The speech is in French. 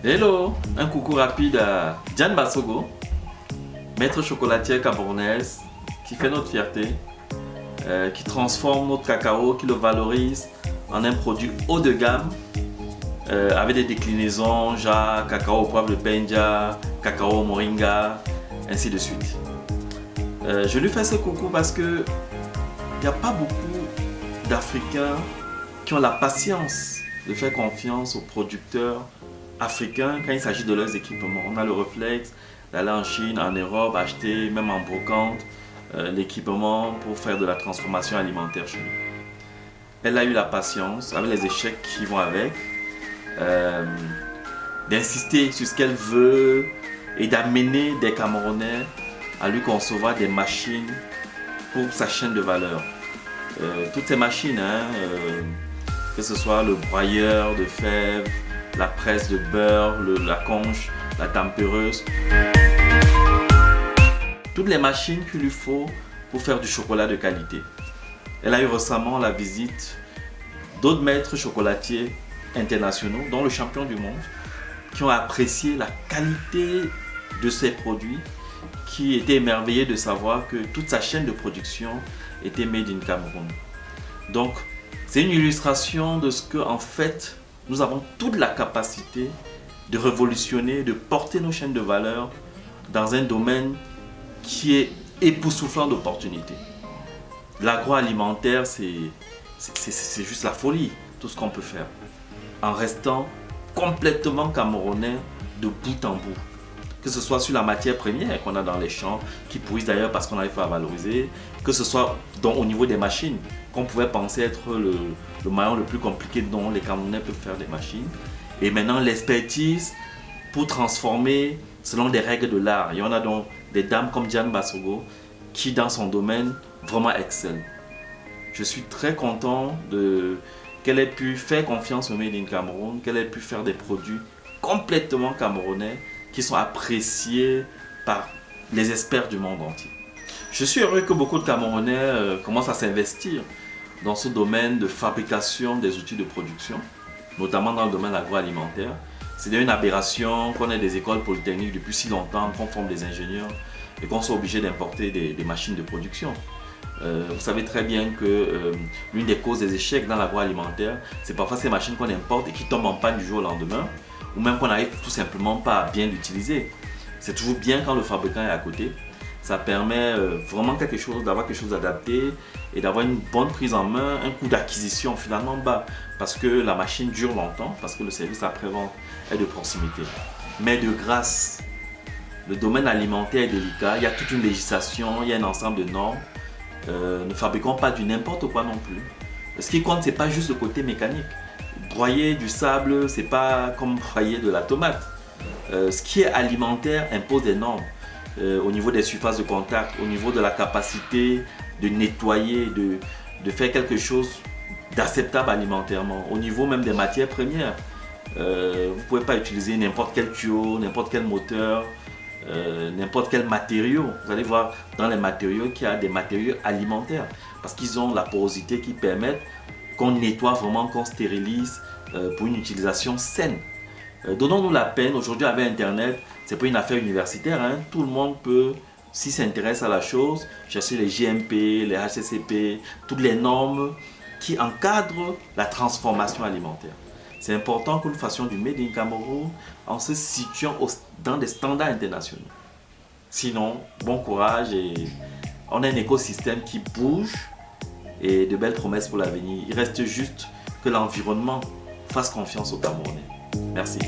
Hello, un coucou rapide à Diane Bassogo, maître chocolatière camerounaise qui fait notre fierté, qui transforme notre cacao, qui le valorise en un produit haut de gamme avec des déclinaisons genre cacao au poivre de Penja, cacao au moringa, ainsi de suite. Je lui fais ce coucou parce que il n'y a pas beaucoup d'Africains qui ont la patience de faire confiance aux producteurs africains quand il s'agit de leurs équipements. On a le réflexe d'aller en Chine, en Europe, acheter même en brocante l'équipement pour faire de la transformation alimentaire chez nous. Elle a eu la patience, avec les échecs qui vont avec, d'insister sur ce qu'elle veut et d'amener des Camerounais à lui concevoir des machines pour sa chaîne de valeur. Toutes ces machines, que ce soit le broyeur de fèves, la presse de beurre, la conche, la tempéreuse. Toutes les machines qu'il lui faut pour faire du chocolat de qualité. Elle a eu récemment la visite d'autres maîtres chocolatiers internationaux, dont le champion du monde, qui ont apprécié la qualité de ses produits, qui étaient émerveillés de savoir que toute sa chaîne de production était made in Cameroun. Donc, c'est une illustration de ce que, en fait, nous avons toute la capacité de révolutionner, de porter nos chaînes de valeur dans un domaine qui est époustouflant d'opportunités. L'agroalimentaire, c'est juste la folie, tout ce qu'on peut faire, en restant complètement camerounais de bout en bout. Que ce soit sur la matière première qu'on a dans les champs, qui pourrissent d'ailleurs parce qu'on n'arrive pas à valoriser, que ce soit au niveau des machines, qu'on pouvait penser être le maillon le plus compliqué dont les Camerounais peuvent faire des machines. Et maintenant l'expertise pour transformer selon des règles de l'art. Il y en a donc des dames comme Diane Bassogo qui dans son domaine vraiment excellent. Je suis très content qu'elle ait pu faire confiance au Made in Cameroun, qu'elle ait pu faire des produits complètement camerounais qui sont appréciés par les experts du monde entier. Je suis heureux que beaucoup de Camerounais commencent à s'investir dans ce domaine de fabrication des outils de production, notamment dans le domaine agroalimentaire. C'est une aberration qu'on ait des écoles polytechniques depuis si longtemps, qu'on forme des ingénieurs et qu'on soit obligé d'importer des machines de production. Vous savez très bien que l'une des causes des échecs dans l'agroalimentaire, c'est parfois ces machines qu'on importe et qui tombent en panne du jour au lendemain, ou même qu'on n'arrive tout simplement pas à bien l'utiliser. C'est toujours bien quand le fabricant est à côté. Ça permet vraiment d'avoir quelque chose d'adapté et d'avoir une bonne prise en main, un coût d'acquisition finalement bas, parce que la machine dure longtemps, parce que le service après-vente est de proximité. Mais de grâce, le domaine alimentaire est délicat, il y a toute une législation, il y a un ensemble de normes. Ne fabriquons pas du n'importe quoi non plus. Ce qui compte, ce n'est pas juste le côté mécanique. Broyer du sable, c'est pas comme broyer de la tomate. Ce qui est alimentaire impose des normes au niveau des surfaces de contact, au niveau de la capacité de nettoyer, de faire quelque chose d'acceptable alimentairement, au niveau même des matières premières. Vous ne pouvez pas utiliser n'importe quel tuyau, n'importe quel moteur, n'importe quel matériau. Vous allez voir dans les matériaux qu'il y a des matériaux alimentaires parce qu'ils ont la porosité qui permet qu'on nettoie vraiment, qu'on stérilise pour une utilisation saine. Donnons-nous la peine, aujourd'hui avec Internet, c'est pas une affaire universitaire, tout le monde peut, s'il s'intéresse à la chose, chercher les GMP, les HACCP, toutes les normes qui encadrent la transformation alimentaire. C'est important que nous fassions du Made in Cameroun en se situant dans des standards internationaux. Sinon, bon courage et on a un écosystème qui bouge et de belles promesses pour l'avenir. Il reste juste que l'environnement fasse confiance aux Camerounais. Merci.